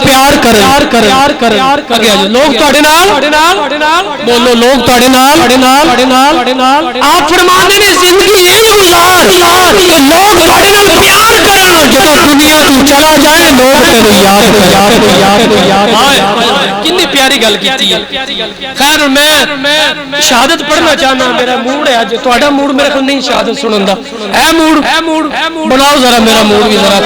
پیار کریں اگے آجو لوگ تواڈے نال بولو لوگ تواڈے نال آپ فرماندے نے زندگی یہ گزار کہ لوگ تواڈے نال پیار کرن جدوں دنیا تو چلا جائے لوگ تینوں یاد کرن کتنی پیاری گل کیتی ہے خیر میں شہادت پڑھنا چاہنا میرا موڈ ہے اج تواڈا موڈ میرے کو نہیں شہادت سنن دا اے موڈ بناؤ ذرا میرا موڈ بھی ذرا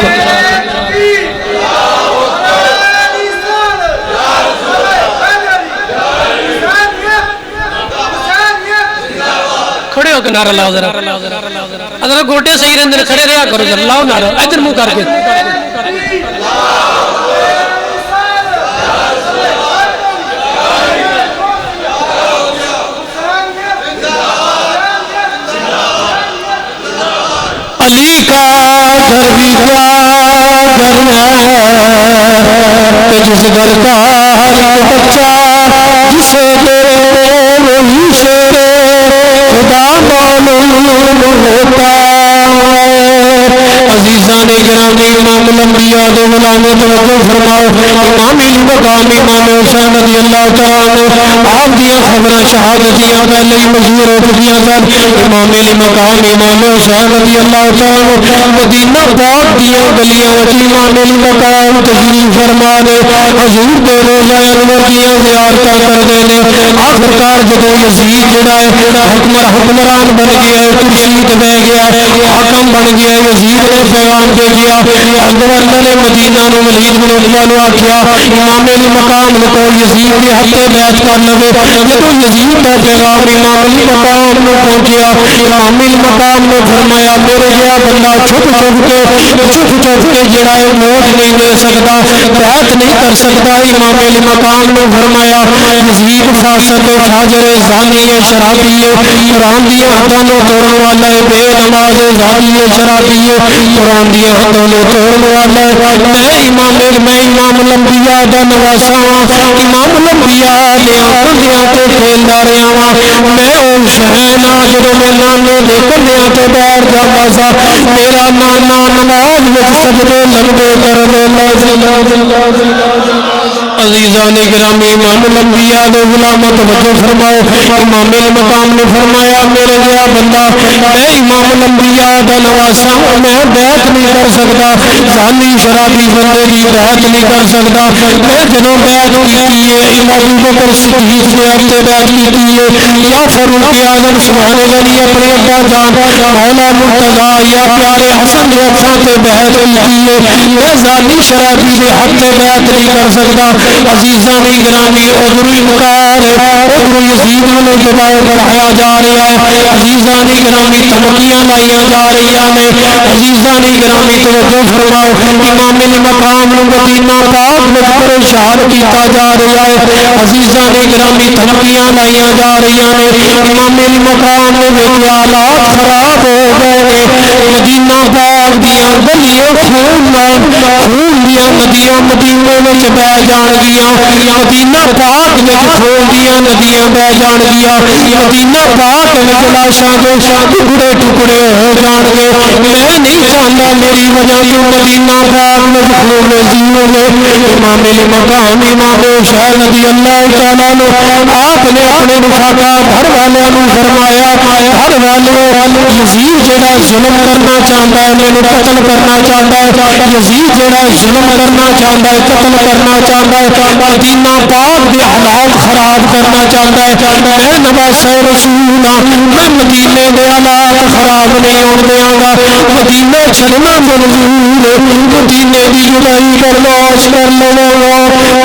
کھڑے ہو کے نعرہ لاؤ ذرا اگر گوٹے صحیح رہندے نے کھڑے رہیا کرو ذرا لاؤ نعرہ ادھر منہ کر کے علی کا گھر بھی کیا گھر ہے کہ جس گھر کا ہر بچہ جسے دے وہی شیر خدا معلوم ہوتا ہے عزیزان گرامی امام الانبیاء دے غلام توجہ فرماؤ امام المقام امام حسین رضی اللہ تعالی آپ دیا خبریں شہادتیاں پہلے ہی مشہور ہو چکیاں سن امام المقام امام حسین رضی اللہ تعالی مدینہ پاک دیا گلیاں امام المقام تشریف فرما دے حضور دے روزہ انور دیا زیارتاں کر دے نے آخرکار جدو یزید جڑا ہے حکمران بن گیا ہے کرسی تے بیٹھ گیا ہے حاکم بن گیا ہے یزید نے پیغام دے دیا اندر نے مدینہ نو ولید بن عتبہ نو آکھیا امام المقام نے تو یزید کے ہتھے بیعت کر لوے جدو یزید دا پیغام امام المقام نو پہنچیا امام المقام نے فرمایا میرے جہا بندہ چھپ کے جڑا ہے ووٹ نہیں دے سکتا بیعت نہیں کر سکتا امام المقام نے فرمایا یزید فاسق فاجر زانی شرابی قرآن دی حداں نو توڑن والا ہے بے نماز زانی شرابی قرآن دی حداں نو توڑن والا ہے میں امام الانبیاء دا نواسا امام الانبیاء دے اکھیاں تے کھیلدا رہیا وا میں او شہنا جدوں میں نانے دے کنیاں تے بیٹھ جاواں سا میرا نانا نماز وچ سجدے لگدے کردے عزیزان گرامی امام الانبیاء دے غلام توجہ فرماؤ امام المقام نے فرمایا میرے جہا بندہ میں امام الانبیاء دا نواسا میں بیعت نہیں کر سکتا زانی شرابی بندے دی بیعت نہیں کر سکتا میں جنوں بیعت کی ہے ابو بکر صدیق نے اپنے بیعت کی ہے یا فاروق اعظم سبحان اللہ اپنے ابا جان مولا مرتضیٰ یا پیارے حسن نے اپنا تے بیعت کی ہے میں زانی شرابی دے حق تے بیعت نہیں کر سکتا عزیزان گرامی عذر انکار عذر یزید نے دباؤ بڑھایا جا رہا ہے عزیزان گرامی دھمکیاں لائیاں جا رہی ہیں عزیزان گرامی توجہ فرماؤ امام المقام مدینہ پاک میں پریشان کیتا جا رہا ہے عزیزان گرامی دھمکیاں لائیاں جا رہی ہیں امام المقام میں حالات خراب ہو گئے مدینہ پاک دیاں گلیاں خون دیاں ندیاں مدینے میں بہ جان گیا مدینہ پاک میں خون دیاں ندیاں بہ جان گیا مدینہ پاک میں لاشاں کے ٹکڑے ٹکڑے ہو جان گے میں نہیں چاہتا میری وجہ تو مدینہ پاک میں خون زیو میں امام المقام امام حسین رضی اللہ تعالیٰ نے آپ نے اپنے رفاقہ گھر والوں نے فرمایا گھر والوں یزید جڑا ظلم کرنا چاہتا ہے میں قتل کرنا چاہتا ہے یزید جڑا ظلم کرنا چاہتا ہے قتل کرنا چاہتا ہے مدینہ پاک کے حالات خراب کرنا چاہتا ہے میں نواسہ رسول میں مدینے کے حالات خراب نہیں ہون دیاں گا مدینے چلنا منظور مدینے کی جدائی برداشت کر لوں گا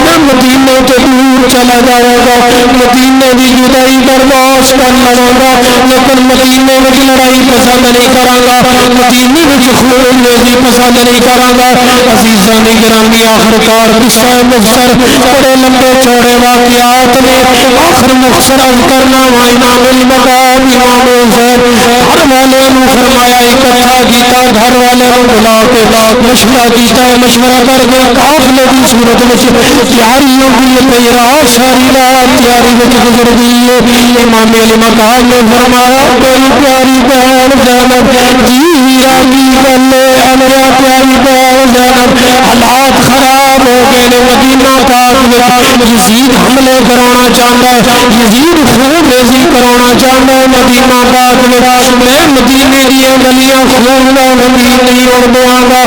میں مدینے کے دور چلا جاؤں گا مدینے کی جدائی برداشت کر لوں گا لیکن مدینے میں لڑائی پسند نہیں کراں گا مدینے میں خون ریزی پسند نہیں کراں گا عزیزان گرامی آخرکار قصہ مختصر بڑے لمبے چوڑے واقعات نے آخر مختصر کرنا امام المقام امام حسین گھر والے نے فرمایا اکٹھا کیتا گھر والے نے بلا کے مشورہ کیتا مشورہ کر کے قافلے کی صورت میں تیاری ہو گئی ہے رات ساری رات تیاری میں گزر گئی ہے امام المقام نے فرمایا میری پیاری بہن زینب جی رامی بلے ہمارا پیاری بہن زینب حالات خراب ہو گئے یزید حملے کرانا چاہتا ہے، یزید خون ریزی کرانا چاہتا ہے مدینہ پاک میں مدینے دیا گلیاں خون دا نبی نہیں اڑ دواں گا۔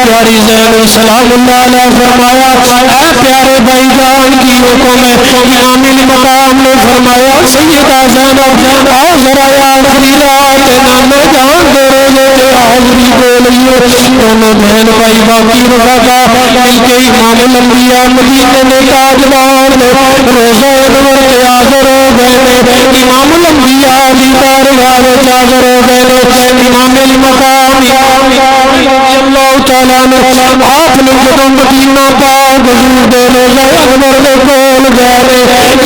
پیاری زینب سلام اللہ علیہ فرمایا اے پیارے بھائی جان کی حکم ہے، امام المقام نے فرمایا سیدہ زینب آؤ ذرا آخری رات نانا جان دے روزے حاضری دے لئیے۔ دونوں بہن بھائی باقی رفقا مل کے امام الانبیاء مدینے میں تاجدار نے روزہ انور کے حاضر ہو گئے، امام الانبیاء دی بارگاہ وچ حاضر ہو گئے، امام المقام اللہ تعالیٰ نے آپ نے جدوں مدینہ پاک حضور دے روزہ انور دے کول گئے،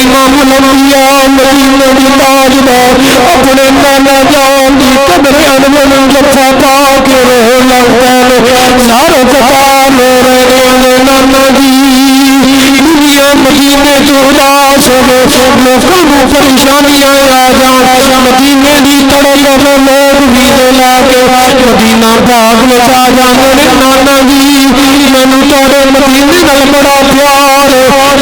امام الانبیاء مدینے دی تاجدار اپنے نانا جان دی قبر انور جفا پا کے رو لگ پے، سارے کتار رو رہے ہیں نانا جی دنیا مدینے تو اداس ہو لوگوں کو پریشانیاں آ جان، مدینے دی تڑپ لوگ بھی لا کے مدینہ پاک میں آ جانے نانا جی مینوں تیرے مدینے نال بڑا پیار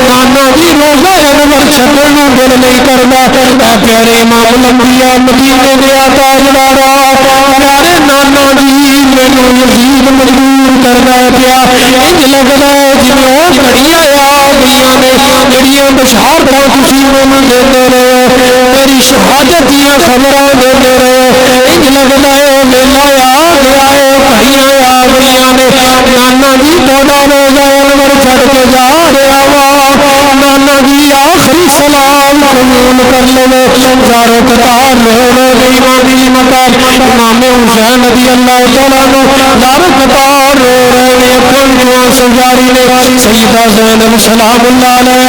نانا جی روزہ انور چھڈن نوں دل نہیں کردا۔ اے پیارے امام الانبیاء مدینے دے تاجدارا پیارے نانا جی مینوں یزید مجبور کردا پیا، انج لگدا جویں او گھڑیاں آ گئیاں نے جڑیاں بشارتاں تسی مینوں دیندے رہے، میری شہادت دیاں خبراں دیندے رہے، انج لگدا ہے ویلا آ گیا ہے، گھڑیاں آ گئیاں نے نانا جی تہاڈا روزہ انور چھڈ کے جا رہا وا نانا جی آخری سلام قبول کر لو۔ چاروں قطار رو رہے امام المقام امام حسین رضی اللہ تعالیٰ عنہ چاروں قطار رو رہے اپن جوان سجاری نے سیدہ زینب سلام اللہ علیہ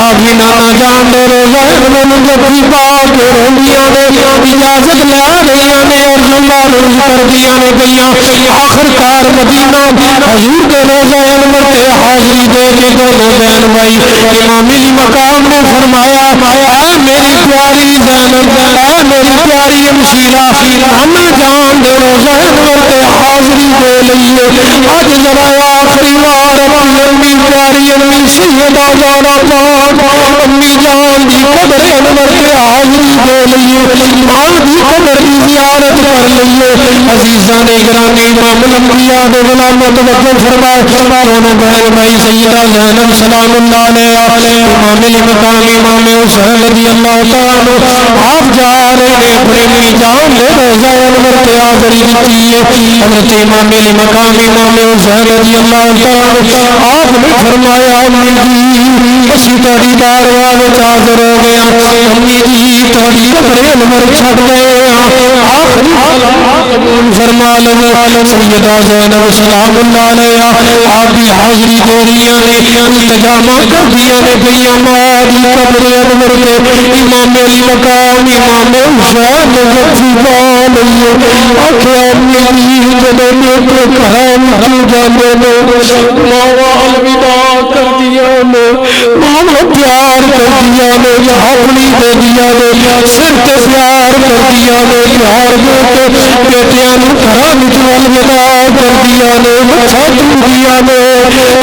آپ ہی نانا جان دے روزہ انور جفی پا کے روندیاں نے اجازت لے رہیاں نے اور جمعہ روز کر دیاں نے گئیاں، آخر کار مدینہ حضور کے روزہ انور کے حاضری دے کے دونوں بہن بھائی امام المقام نے فرمایا اے میری پیاری زینب اے میری پیاری امشیرہ ہم جان دے روزہ انور کے حاضری دے لئیے، اج ذرا آخری بار اپنی امی پیاری امی سیدہ زہرا پاک امی جان دی قبر انور کے حاضری دے لئیے، ماں دی قبر کی زیارت کر لئیے۔ عزیزان گرامی امام الانبیاء دے غلام توجہ فرمائے دونوں بہن بھائی سیدہ زینب سلام اللہ علیہ امام المقام امام حسین رضی اللہ تعالیٰ آپ جا رہے ہیں اپنے امی جان دے روزہ انور کے حاضری کی ہے، حضرت امام المقام امام حسین رضی اللہ تعالیٰ آپ نے فرمایا امی جی اسی تہاڈی بارگاہ وچ حاضر ہو گیا، امی جی تہاڈی قبر انور چھڈ گئے آخری قبول فرما لو۔ سیدہ زینب سلام اللہ علیہ آپ بھی حاضری دے رہی ہیں انتظامہ کر دیا نے گئیاں ماں دی قبر انور کے امام المقام امام حسین جفی پا لئیے، آکھیا امی جدے میرے کرام کی جانے نے ماوا الوداع کر دیا نے ماوا پیار کر دیا نے اپنی دے دیا نے سر تے پیار کر دیا نے پیار دے کے بیٹیاں نوں کرام کی الوداع کر دیا نے مچھا دیا نے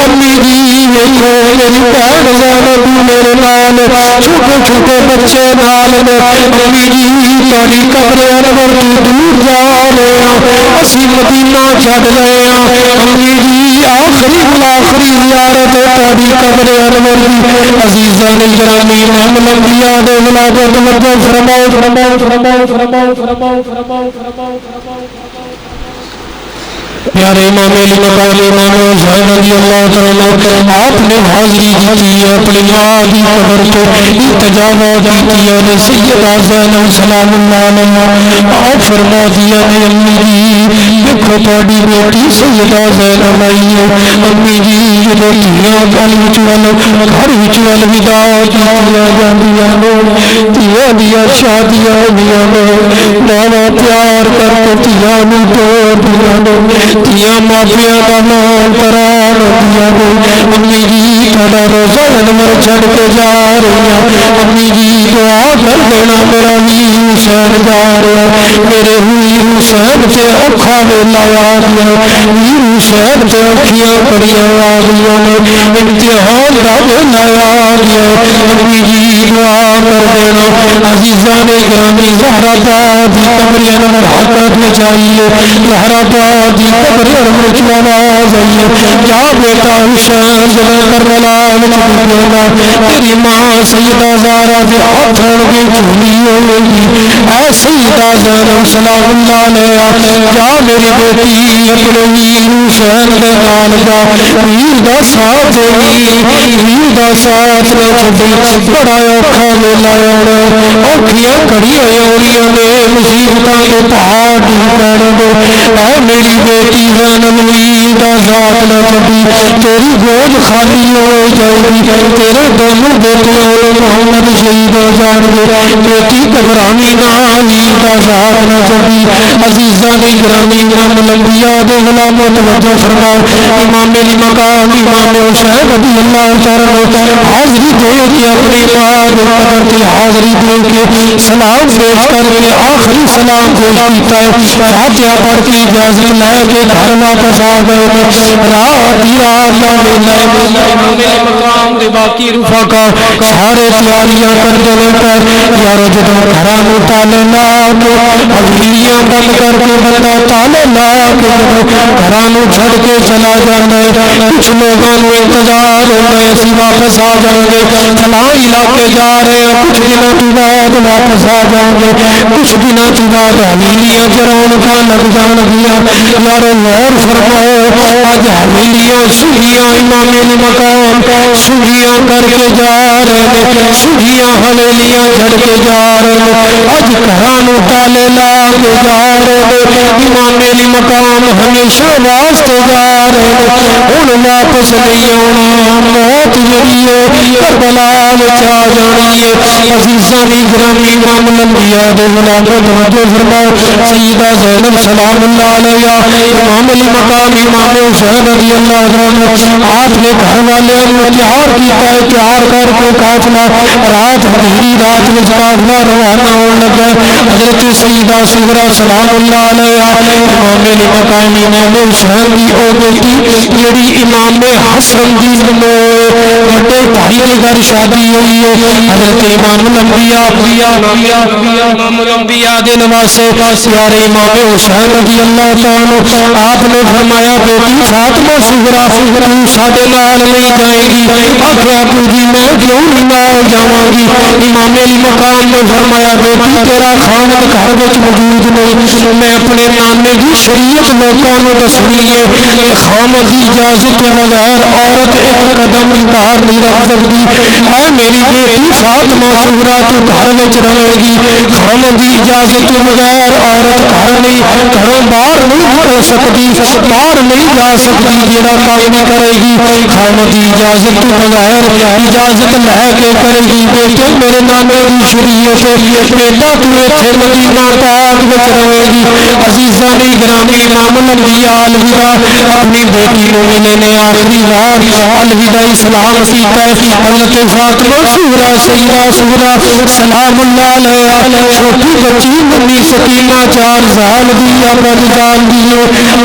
امی جی ویکھو میری بہن زینب میرے نال چھوٹے چھوٹے بچے نال نے امی جی تہاڈی قبر انور تو دور جا رہے ہیں اسی مدینہ چھڈ رہے ہیں امی جی آخری زیارت تہاڈی قبر انور دی۔ عزیزان گرامی امام الانبیاء دے غلام توجہ فرماؤ پیارے امام المقام امام حسین رضی اللہ تعالیٰ آپ نے حاضری کی اپنی ماں کی قبر کو التجاوات کیا نے سیدہ زینب سلام اللہ علیہ آپ فرما دیا نے امی جی دیکھو تہاڈی بیٹی سیدہ زینب آئی ہے امی جی جدوں دھیاں گل وچ گھر وچ الوداع کیتیاں جاندیاں نے دھیاں دیاں شادیاں ہوندیاں نے ماواں پیار کر کے دھیاں نوں توڑ دیاں نے دھیاں ماپیاں دا نام قرار دیا نے امی جی تہاڈا روزہ انور چھڈ کے جا رہی ہیں امی جی دعا کر دینا میرا ویر حسین جا رہا میرے ویر حسین تے اوکھا ویلا آ گیا ویر حسین تے اوکھیاں کڑیاں آ گیا نے امتحان دا ویلا آ گیا نبی جی دعا کر دینا عزیزان گرامی زہرا پاک دی قبر انور حضرت میں جائیے زہرا پاک دی قبر انور کی آواز آئیے یا بیٹا حسین جب کربلا وچ گزرنا تیری ماں سیدہ زہرا دے ہاتھاں دی جھولی ہوگی اے سیدہ زینب سلام اللہ علیہا یا میری بیٹی اپنے ویر حسین دے نال دا ویر دا ساتھ دے ویر دا ساتھ نہ چھڈی بڑا اوکھا ویلا آنا اوکھیاں کڑیاں آنیاں نے مصیبتاں دے پہاڑ ڈھیپن دے اے میری بیٹی زینب ویر دا ساتھ نہ چھڈی تیری گود خالی ہو جائے گی تیرے دونوں بیٹیاں محمد شہید ہو جان گے بیٹی گھبرانی نہ ویر دا ساتھ نہ چھڈی عزیزان گرامی امام الانبیاء دے غلام توجہ فرماؤ امام علی مقام امام حسین رضی اللہ تعالی حاضری دے کے اپنی ماں دے قدر کی حاضری دے کے سلام پیش کر کے آخری سلام پیش کیتا ہے فاتحہ پڑھ کے اجازت لے کے گھر واپس آ گئے رات ہی رات امام علی مقام دے باقی رفقا سارے تیاریاں کر دے کر یارو جدوں گھراں نوں تالے لا کے حویلیاں بند کر کے بندہ تالے لا کے جدوں گھراں نوں چھڑ کے چلا جاندا ہے کچھ لوگوں نوں انتظار ہوندا ہے اسی واپس آ جائیں گے فلاں علاقے جا رہے ہیں کچھ دنوں کے بعد واپس آ جائیں گے کچھ دنوں کے بعد حویلیاں چراؤن کا لگ جان گیا یارو غور فرماؤ آج حویلیاں سنگیاں امام علی مقام سنگیاں کر کے جا رہے ہیں سنگیاں حویلیاں جڑ کے جا رہے ہیں آج گھرانوں تالے لا کے جا رہے ہیں امام علی مقام ہمیشہ واسطے جا رہے ہیں ہن واپس نہیں آنا موت جڑی ہے کربلا وچ آ جانی ہے عزیزاں گرامی امام الانبیاء دے غلام توجہ فرماؤ سیدہ زینب سلام اللہ علیہا امام علی مقام امام حسین رضی اللہ عنہ آپ نے گھر والوں کو تیار کیتا ہے تیار کر کے قافلہ رات اندھیری رات میں قافلہ روانہ ہونے لگا حضرت سیدہ صغرا سلام اللہ علیہا امام علی مقام امام حسین دی او بیٹی جڑی امام حسن دی بڑے بھائی کے گھر شادی ہوئی ہے حضرت امام الانبیاء امام الانبیاء دے نواسے پیارے امام حسین رضی اللہ تعالی آپ نے فرمایا بیٹی فاطمہ صغرا ساڈے نال نہیں جائے گی آخیا ابو جی میں کیوں نہیں نال جاواں گی امام علی مقام نے فرمایا بیٹی تیرا خاوند گھر وچ موجود نہیں میں اپنے نانے دی شریعت لوکاں نوں دسنی ہے کہ خاوند دی اجازت کے بغیر عورت ایک قدم باہر نہیں رکھ سکتی اے میری بیٹی فاطمہ صغرا تو گھر وچ رہے گی خاوند دی اجازت کے بغیر عورت گھر نہیں گھروں باہر نہیں نکل سکتی باہر نہیں جا سکتی جڑا کام کرے گی خاوند دی اجازت کے بغیر اجازت لے کے کرے گی بیٹے میرے نانے دی شریعت بیٹا تو ایتھے مدینہ پاک وچ رہے گی عزیزاں دی گرامی امام الانبیاء الوداع اپنی بیٹی نوں ملنے نے آخری بار الوداعی سلام کیتا ہے حضرت فاطمہ صغرا سیدہ صغرا سلام اللہ علیہا چھوٹی بچی ننھی سکینہ 4 سال دی یا 5 سال دی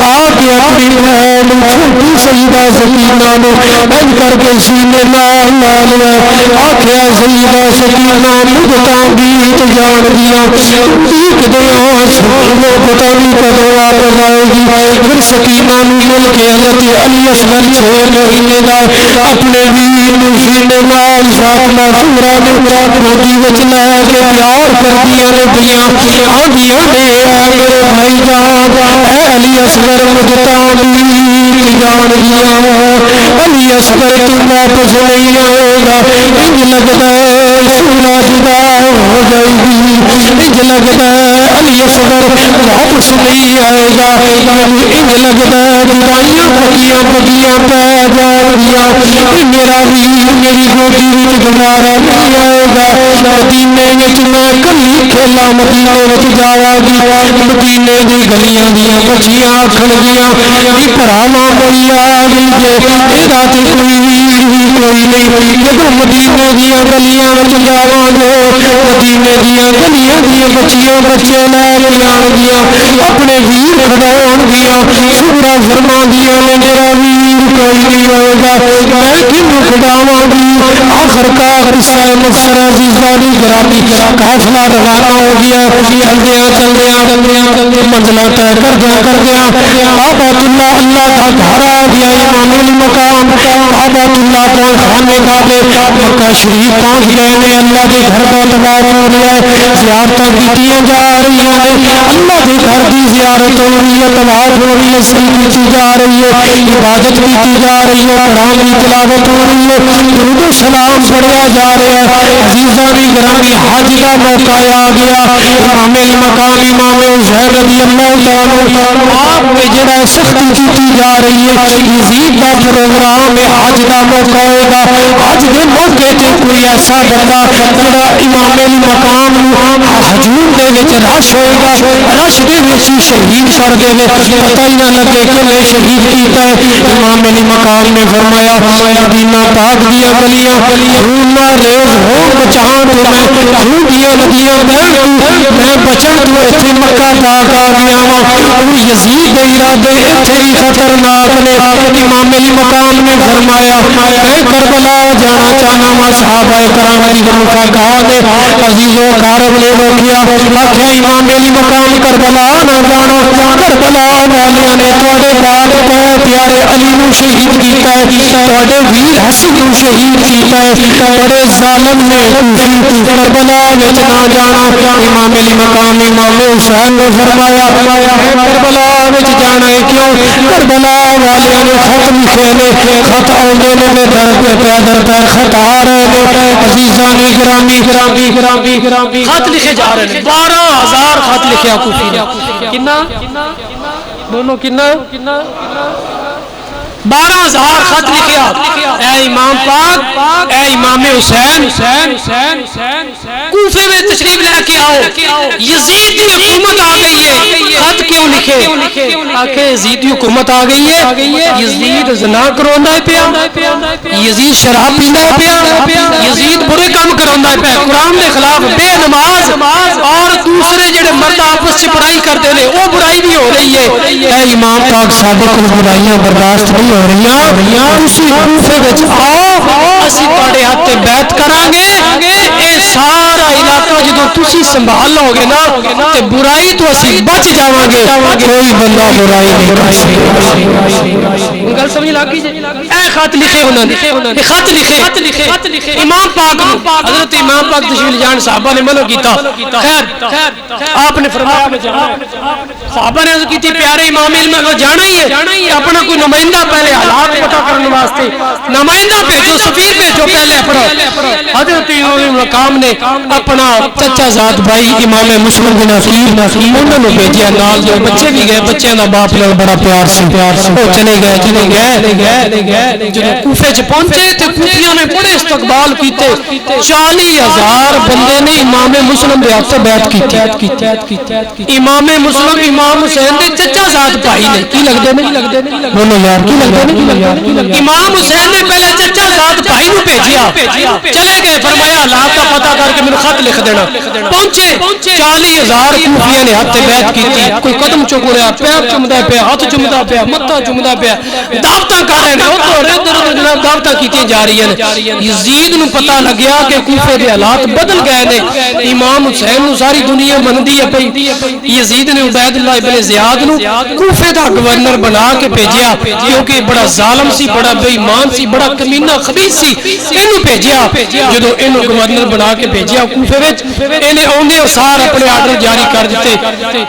آ کے اپنی بہن چھوٹی سیدہ سکینہ نے بن کر کے سینے نال لا لیا آخیا سیدہ سکینہ مدتاں گیت جان دیا ایک دیا سنو پتہ نہیں کدوں واپس آئے گی پھر سکینہ نو مل کے حضرت علی اصغر 6 مہینے دا اپنے ویر نو سینے نال فاطمہ صغرا نے گودی وچ لے کے پیار کردیاں نے پیاں آندیاں نے اے میرے بھائی جان اے علی اصغر مدتاں گیت جان دیا علی اصغر تو واپس نہیں آئے گا انج لگتا ہے سورا جدا ہو جائے گی انج لگتا ہے علی اصغر واپس نہیں آئے گا انج لگتا ہے برائیاں پکیاں پہ جا گیا میرا ویر میری گودی وچ گزارا نہیں آئے گا مدینے وچ میں کلی کھیلا مدینے وچ جاواں گی مدینے دی گلیاں دیاں بچیاں آکھن گیاں کہ بھراواں کوئی آ گئی جے ایدا تے کوئی نہیں جدوں مدینے دیاں گلیاں وچ جاواں گے مدینے دیاں گلیاں دیاں بچیاں بچے لے کے آن گیاں اپنے ویر کھڑاون گیاں سورا فرماندیاں نے میرا ویر کوئی نہیں ہوئے گا میں کنوں کھڑاواں گی آخر کا قصہ مختصر عزیزانی گرامی قافلہ روانہ ہو گیا چلدیاں منزلہ طے کردیاں بابت اللہ اللہ کا گھر آ گیا امام المقام بابت اللہ کو خانے کعبے مکہ شریف پہنچ گئے نے اللہ کے گھر کا تبار ہو رہا ہے زیارتیں کیتیاں جا رہی ہیں اللہ کے گھر کی زیارت ہو رہی ہے تبار ہو رہی ہے سجدے کی جا رہی ہے عبادت کی جا رہی ہے قرآن کی تلاوت ہو رہی ہے درود و سلام پڑھیا جا رہا ہے عزیزانی گرامی حج کا موقع آ گیا امام المقام امام حسین رضی اللہ تعالیٰ آپ پہ جڑا سختی کی جا رہی ہے یزید کا پروگرام ہے حج کا موقع ہوگا حج کے موقع تے کوئی ایسا بندہ جڑا امام المقام ہجوم دے وچ رش ہوگا رش دے وچ شہید کر دے پتہ ہی نہ لگے کہ میں شہید کیتا ہے امام المقام نے فرمایا مدینہ پاک دیا گلیاں خون نہ ریز ہو بچاں تو میں خون دیا ندیاں بہن میں بچن تو ایتھے مکہ پاک آ گیا ہوں یزید دے ارادے ایتھے ہی خطرناک نے امام المقام نے فرمایا میں کربلا جانا چاہنا ہوں صحابہ کرام کی مفاقات نے عزیزوں کارب نے روکیا آخیا امام المقام کربلا نہ جانا کربلا والیاں نے تواڈے باپ پیارے علی نو شہید کیتا ہے تواڈے ویر حسن نو شہید کیتا ہے بڑے ظالم نے کربلا وچ نہ جانا امام المقام امام حسین نے فرمایا کربلا وچ جانا ہے کیوں کربلا والیاں نے خط لکھے نے خط آندے نے در پہ خط آ رہے نے عزیزان گرامی خط لکھے جا رہے ہیں 12,000 خط لکھے کوفی نے کنا دونوں کنا 12,000 خط لکھیا اے امام پاک اے امام حسین کوفے میں تشریف لے کے آؤ یزید کی حکومت آ گئی ہے خط کیوں لکھے آکھے یزید کی حکومت آ گئی ہے یزید زنا کروندا ہے پیا یزید شراب پیندا ہے پیا یزید برے کام کروندا ہے پیا قرآن دے خلاف بے نماز اور دوسرے جڑے مرد آپس وچ برائی کرتے ہیں وہ برائی بھی ہو رہی ہے اے امام پاک ساڈے کول برائیاں برداشت نہیں ہو رہی تسی کوفے وچ آؤ اسی تواڈے ہاتھ تے بیعت کران گے اے سارا علاقہ جدوں تسی سنبھال لو گے نا تے برائی تو اسی بچ جاواں گے کوئی بندہ برائی نہیں کر سکتا گل سمجھ لگی جی اے خط لکھے انہاں نے خط لکھے امام پاک حضرت امام پاک تشریف جان صحابہ نے منع کیتا خیر آپ نے فرمایا میں جانا صحابہ نے عرض کی تھی پیارے امام علم جانا ہی ہے اپنا کوئی نمائندہ پہلے حالات پتہ کرنے واسطے نمائندہ بھیجو سفیر بھیجو پہلے اپنا حضرت امام مقام نے اپنا چچا زاد بھائی امام مسلم بن عقیل انہوں نے بھیجیا نال جو بچے بھی گئے بچے دا باپ نال بڑا پیار سی وہ چلے گئے جب کوفے چ پہنچے تے کوفیاں نے بڑے استقبال کیتے 40,000 بندے نے امام مسلم دے ہاتھ بیعت کیتی امام مسلم امام حسین دے چچا زاد بھائی نے کی لگدے نے بولو یار کی لگدے نے امام حسین نے پہلے چچا زاد بھائی نو بھیجیا چلے گئے فرمایا حالات کا پتہ کر کے میرے خط لکھ دینا پہنچے 40,000 کوفیاں نے ہاتھ بیعت کیتی کوئی قدم چک رہا پیر چومدا پیا ہاتھ چومدا پیا متھا چومدا پیا دعوتاں کر رہے ہیں ادھر جناب دعوتاں کیتیاں جا رہی ہیں یزید نو پتہ لگیا کہ کوفے دے حالات بدل گئے نے امام حسین نو ساری دنیا مندی ہے پئی یزید نے عبید اللہ ابن زیاد نو کوفے دا گورنر بنا کے بھیجیا کیونکہ بڑا ظالم سی بڑا بے ایمان سی بڑا کمینہ خبیث سی اینو بھیجیا جدوں اینو گورنر بنا کے بھیجیا کوفے وچ اینے اوندے سار اپنے آرڈر جاری کر دتے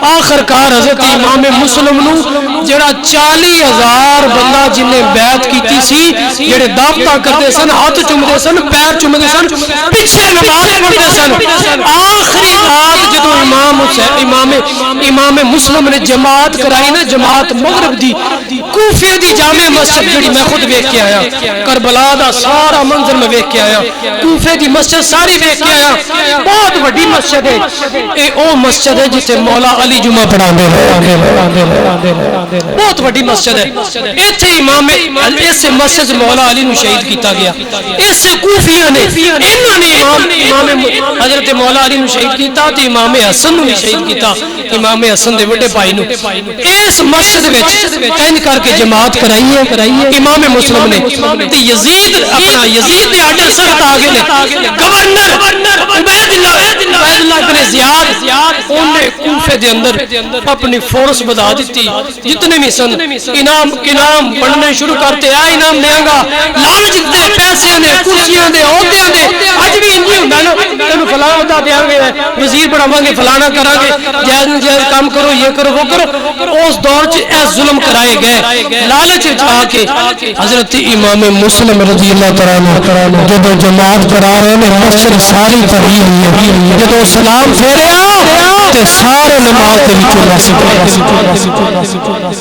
آخر کار حضرت امام مسلم نو جڑا 40,000 بندہ جن نے بیعت کیتی سی جڑے دعوتاں کرتے سن ہاتھ چومدے سن پیر چومدے سن پیچھے نماز پڑھتے سن آخری رات جدوں امام مسلم نے جماعت کرائی نا جماعت مغرب دی کوفے دی جامع مسجد جڑی میں خود ویکھ کے آیا کربلا دا سارا منظر میں ویکھ کے آیا کوفے دی مسجد ساری ویکھ کے آیا بہت بڑی مسجد ہے اے او مسجد ہے جتے مولا علی جمعہ پڑھاندے رہے بہت بڑی مسجد ہے ایتھے امام اس مسجد مولا علی نو شہید کیتا گیا اس کوفیاں نے انہوں نے امام حضرت مولا علی نو شہید کیتا تے امام حسن نو بھی شہید کیتا امام حسن دے بڑے بھائی نو اس مسجد وچ اینج کر کے جماعت کرائی ہے امام مسلم نے تے یزید اپنا یزید دے آڈر سخت آگے نے گورنر عبید اللہ بن زیاد انہیں کوفے دے اندر اپنی فورس بدا دیتی جتنے بھی سن انعام بڑھنے شروع کرتے آئے انعام دیاں گا لالچ دے پیسے نے کرسیاں دے عہدیاں دے اج بھی انجی ہوندا نا تینوں فلاں عہدہ دیاں گے وزیر بناواں گے فلانا کراں گے جائز ناجائز کام کرو یہ کرو وہ کرو اس دور چ اے ظلم کرائے گئے لالچ چا کے حضرت امام مسلم رضی اللہ تعالی عنہ جب جماعت کرا رہے ہیں مسجد ساری بھری ہوئی ہے جب سلام پھیریا تے سارے نماز دے وچوں رس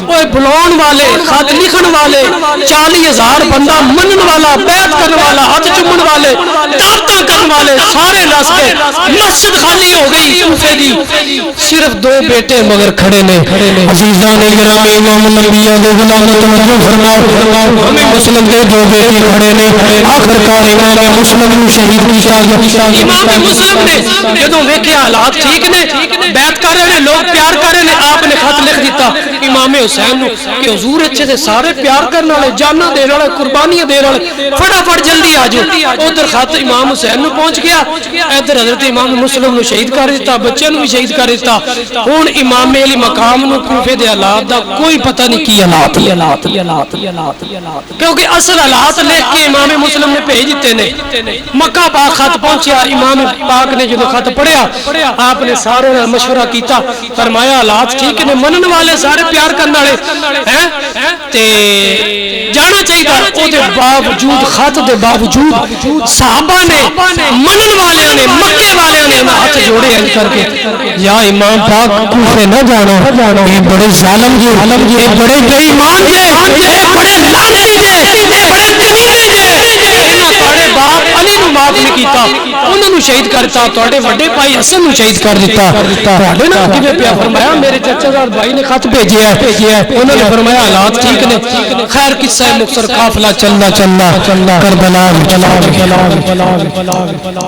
اوے بلاون والے خط لکھن والے 40,000 بندہ منن والا بیعت کرن والا ہاتھ چومن والے دعوتاں کرن والے سارے نس کے مسجد خالی ہو گئی کوفے دی صرف 2 بیٹے مگر کھڑے نے عزیزان گرامی امام الانبیاء دے غلام توجہ فرماؤ ہمیں مسلم دے 2 بیٹے کھڑے نے آخر کار امام مسلم نو شہید کیتا امام مسلم نے جدوں ویکھیا حالات ٹھیک نے بیعت کر رہے ہیں لوگ پیار کر رہے ہیں آپ نے خط لکھ دیتا امام حسین نو کہ حضور اچھے سے سارے پیار کرنے والے جاناں دین والے قربانیاں دین والے فٹافٹ جلدی آ جاؤ ادھر خط امام حسین نو پہنچ گیا ادھر حضرت امام مسلم نو شہید کر دیتا بچے نو بھی شہید کر دیتا ہن امام علی مقام نو کوفے دے حالات دا کوئی پتہ نہیں کی حالات کیونکہ اصل حالات لکھ کے امام مسلم نے بھیج دیتے نے مکہ پاک خط پہنچیا امام پاک نے جدو خط پڑھیا آپ نے سارے مشورہ کیتا فرمایا حالات ٹھیک نے منن والے سارے پیار کرنے والے ہیں تے جانا چاہیے او دے باوجود خط دے باوجود صحابہ نے منن والے نے مکے والے نے ہاتھ جوڑے ہیں کر کے یا امام پاک کوفے نہ جانا یہ بڑے ظالم جی یہ بڑے بے ایمان جی یہ بڑے لعنتی جی یہ بڑے کمینے جی انہاں تواڈے باپ علی نو معاف نہیں کیتا انہاں نو شہید کرتا تواڈے بڑے بھائی حسن نو شہید کر دیتا تواڈے نال کیویں پیا فرمایا میرے چچا دار بھائی نے خط بھیجیا ہے انہوں نے فرمایا حالات ٹھیک نے خیر قصہ مختصر قافلہ چلنا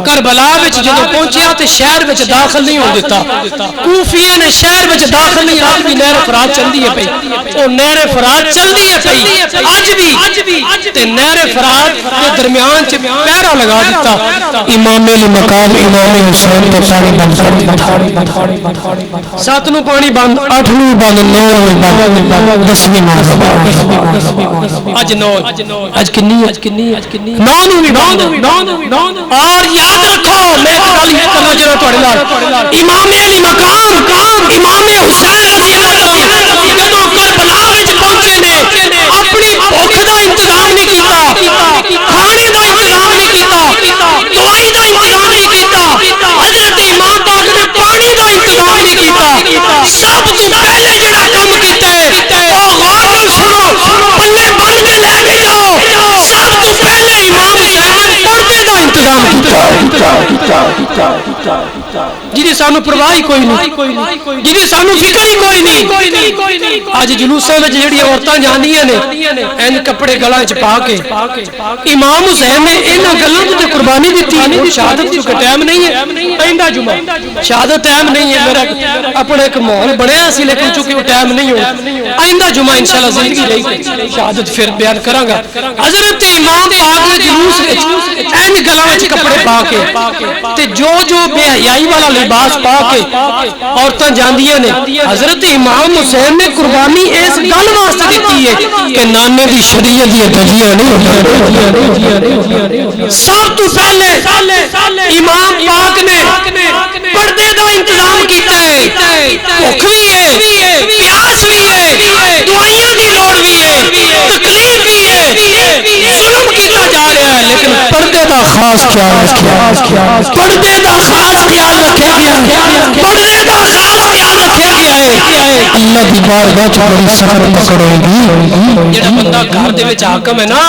کربلا وچ جدوں پہنچیا تے شہر وچ داخل نہیں ہو دیتا کوفیاں نے شہر وچ داخل نہیں آج بھی نہر فرات چلدی ہے پئی او نہر فرات چلدی ہے پئی اج بھی تے نہر فرات دے درمیان چ پہرا لگا دیتا امام علی مقام امام حسین تے پانی بند کر دیتا 7 نو پانی بند 8 نو بند 9 نو بند 10 نو اج 9 اج کنی 9 نو بھی بند اور یاد رکھو میں ایک گل یہ کرنا چاہتا تواڈے نال امام علی مقام امام حسین رضی اللہ عنہ جدوں کربلا وچ پہنچے نے اپنی بھوک دا انتظام نہیں کیتا کھانے دا انتظام نہیں کیتا دوائی دا انتظام نہیں کیتا حضرت امام پاک نے پانی دا انتظام نہیں کیتا سب تو پہلے جڑا کم کیتا ہے او غور نال سنو پلے بن کے لے کے جاؤ سب تو پہلے امام حسین پردے دا انتظام کیتا جی سانو پرواہ ہی کوئی نہیں جی سانو فکر ہی کوئی نہیں اج جلوساں وچ جڑی عورتاں جاندیاں نے این کپڑے گلاں وچ پا کے امام حسین نے انہاں گلاں تے قربانی دتی شہادت جو ٹائم نہیں ہے پہندا جمعہ شہادت ٹائم نہیں ہے میرا اپنا ایک ماحول بنیا سی لیکن چونکہ وہ ٹائم نہیں ہو آئندہ جمعہ انشاءاللہ زندگی رہی شہادت پھر بیان کراں گا حضرت امام پاک نے جلوس وچ این گلاں وچ کپڑے پا کے تے جو بے حیائی والا لباس پا کے عورتاں جاندیاں نے حضرت امام حسین نے قربانی اس گل واسطے دیتی ہے کہ نانے دی شریعت دی دجیاں نہیں سب تو پہلے امام پاک نے پردے دا انتظام کیتا ہے بھوک بھی ہے پیاس بھی ہے دوائیاں دی لوڑ بھی ہے تکلیف بھی ہے ظلم کیتا جا رہا ہے لیکن پردے دا خاص خیال رکھیا پردے دا خاص خیال رکھیا گیا پردے دا خاص خیال رکھیا گیا ہے اللہ دی بارگاہ وچ بڑی سخت پکڑے گی. جڑا بندہ گھر دے وچ حاکم ہے نا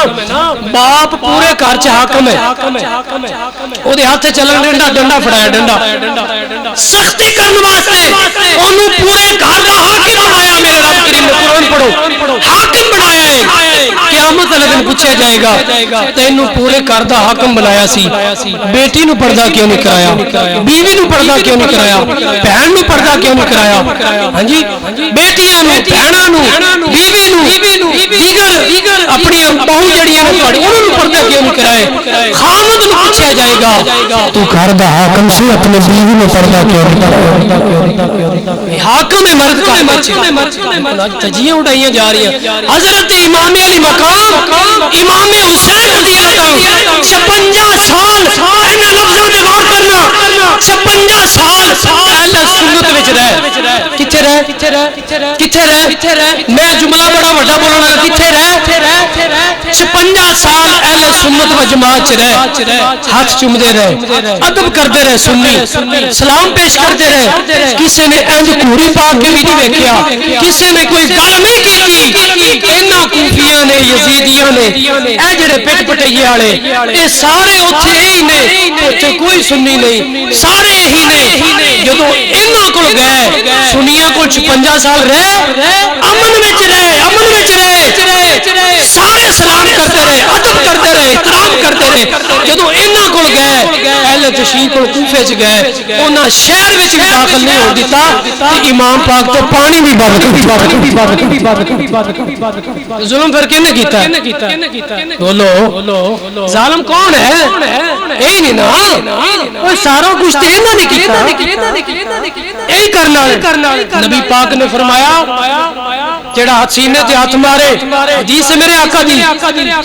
باپ پورے گھر چ حاکم ہے او دے ہاتھ چلن ڈنڈا پھڑایا ڈنڈا سختی کرنے واسطے اونوں پورے گھر دا حاکم بنایا. میرے رب کریم نے قرآن پڑھو حاکم بنایا ہے. قیامت والے دن پوچھا جائے گا تینوں پورے گھر دا حاکم بنایا سی بیٹی نو پردہ کیوں نہیں کرایا بیوی نو پردہ کیوں نہیں کرایا بہن نو پردہ کیوں نہیں کرایا ہاں جی بیٹیاں نو بہناں نو بیوی نو دیگر اپنی بہو جڑیاں نے انہاں نو پردہ کیوں نہیں کرائے. خامد نو پوچھا جائے گا تو گھر دا حاکم سی اپنے بیوی نو پردہ کیوں نہیں کرایا. حاکم ہے مرد کا تجیاں اڑائیاں جا رہی ہیں. حضرت امام علی مقام امام حسین رضی اللہ عنہ 56 سال انہاں لفظاں تے غور کرنا 56 سال اہل سنت وچ رہ کتھے رہ میں جملہ بڑا بڑا بولنا لگا کتھے رہ 56 سال اہل سنت و جماعت چ رہ ہاتھ چومدے رہے ادب کرتے رہے سنی سلام پیش کرتے رہے. کسی نے انج کوڑی پا کے بھی نہیں ویکھیا کسی نے کوئی گل نہیں کیتی. انہاں کوفیاں نے یزیدیاں نے اے جڑے پٹ پٹیے والے اے سارے اوتھے ہی نے اوتھے کوئی سنی نہیں سارے ہی نے. جدوں انہاں کول گئے سنیاں کول 56 سال رہے امن وچ رہے سارے سلام کرتے رہے ادب کرتے رہے احترام کرتے رہے. جدوں انہاں کول گئے اہل تشیع کول کوفے چ گئے انہاں شہر وچ بھی داخل نہیں ہون دتا امام پاک تو پانی بھی بند ظلم پھر کنے کیتا بولو ظالم کون ہے یہی نہیں نا اوے سارا کچھ تے انہاں نے کیتا یہی کرنا. نبی پاک نے فرمایا جڑا سینے تے ہاتھ مارے حدیث ہے میرے آقا دی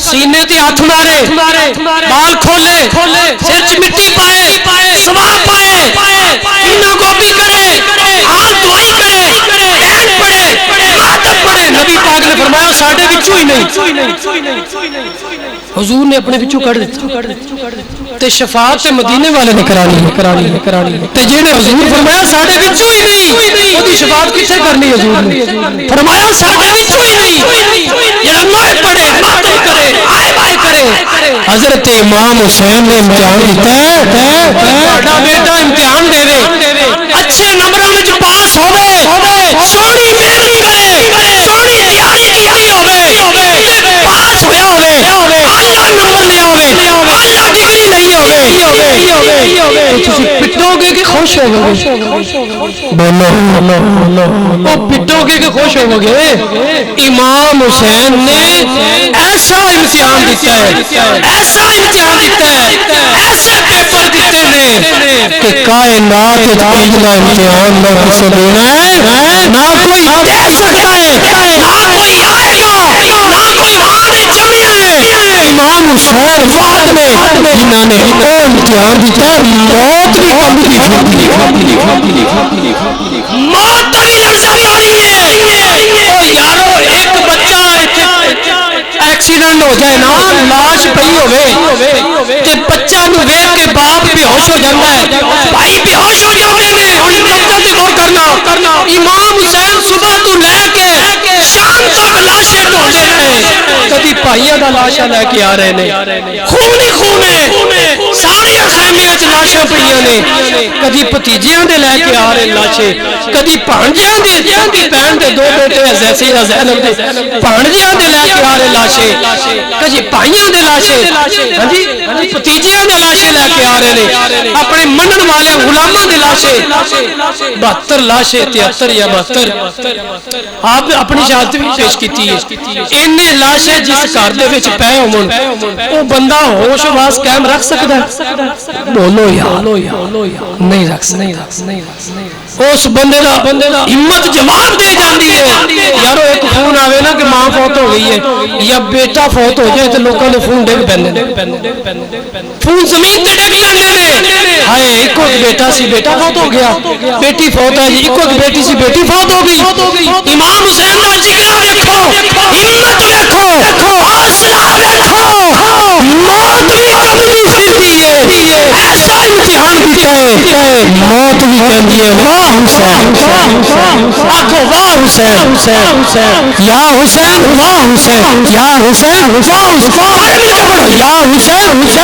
سینے تے ہاتھ مارے بال کھولے سر چ مٹی پائے سواب پائے انہاں گوبی کرے حال دعائی کرے دین پڑے ماتم پڑے. نبی پاک نے فرمایا ساڈے وچوں ہی نہیں حضور نے اپنے وچوں کڈ دتا تے شفاعت تے مدینے والے نے کرانی تے جڑے حضور فرمایا ساڈے وچوں ہی نہیں اودی شفاعت کسے کرنی. حضور نے فرمایا ساڈے وچوں ہی نہیں جڑا نوئے پڑے ماتم کرے آئے بائے کرے. حضرت امام حسین نے امتحان دیتا ہے بڑا بیٹا امتحان دے اچھے نمبراں وچ پاس ہوے سونی محنت کرے سونی تیاری کیتی ہوے پاس ہویا ہوے اعلی نمبر لے ہوے اعلی ڈگری لئی ہوے تسی پٹو گے کہ خوش ہوو گے بولو او پٹو گے کہ خوش ہوو گے. امام حسین نے ایسا امتحان دیتا ہے ایسے پیپر دیتے نے کہ کائنات اجلا امتحان نہ کسے دینا ہے نہ کوئی دے سکتا ہے نہ کوئی آئے گا نہ کوئی آنے چڑھیا ہے. امام حسین وقت میں جنہوں نے امتحان دیتا ہے موت بھی کم کی موت بھی لرزہ پاری ہے. او یارو ایک بچہ ایکسیڈنٹ ہو جائے نا لاش پئی ہوے تے بچہ نو ویکھ کے باپ بے ہوش ہو جاندا ہے بھائی بے ہوش ہو جاندے نے. ہن لفظاں تے غور کرنا امام حسین صبح تو لے کے شام تک لاشیں ڈھونڈے رہے. کدی بھائیاں دا لاشاں لے کے آ رہے نے خون ہی خون ہے ساری اسیمیاں چ لاشاں پئیاں نے. کدی بھتیجیاں دے لے کے آ رہے لاشیں کدی بھانجیاں دے بہن دے دو بیٹے زیسی زینب دے بھانجیاں دے لے کے آ رہے لاشیں کدی بھائیاں دے لاشیں ہاں جی بھتیجیاں دے لاشیں لے کے آ رہے نے اپنے منن والے غلاماں دے لاشیں 72 لاشیں 73 یا 72 آپ اپنی شہادت بھی پیش کیتی ہے. انہیں لاشیں جس گھر دے وچ پے ہون او بندہ ہوش واس قائم رکھ سکدا ہے بولو یا نہیں رکھ اس بندے دا ہمت جواب دے جاندی ہے. یارو ایک فون آوے نا کہ ماں فوت ہو گئی ہے یا بیٹا فوت ہو جائے تو لوکاں دے فون ڈگ پیندے نے فون زمین تے ڈگ پیندے نے. ہائے ایک بیٹا سی بیٹا فوت ہو گیا بیٹی فوت ہے جی ایک بیٹی سی بیٹی فوت ہو گئی. امام حسین دا جگرا دیکھو ہمت دیکھو حوصلہ دیکھو موت بھی کبھی پھرتی ہے. ایسا امتحان دیتا ہے موت بھی منگیے واہ حسین آکھو واہ حسین یا حسین واہ حسین یا حسین واہ حسین یا حسین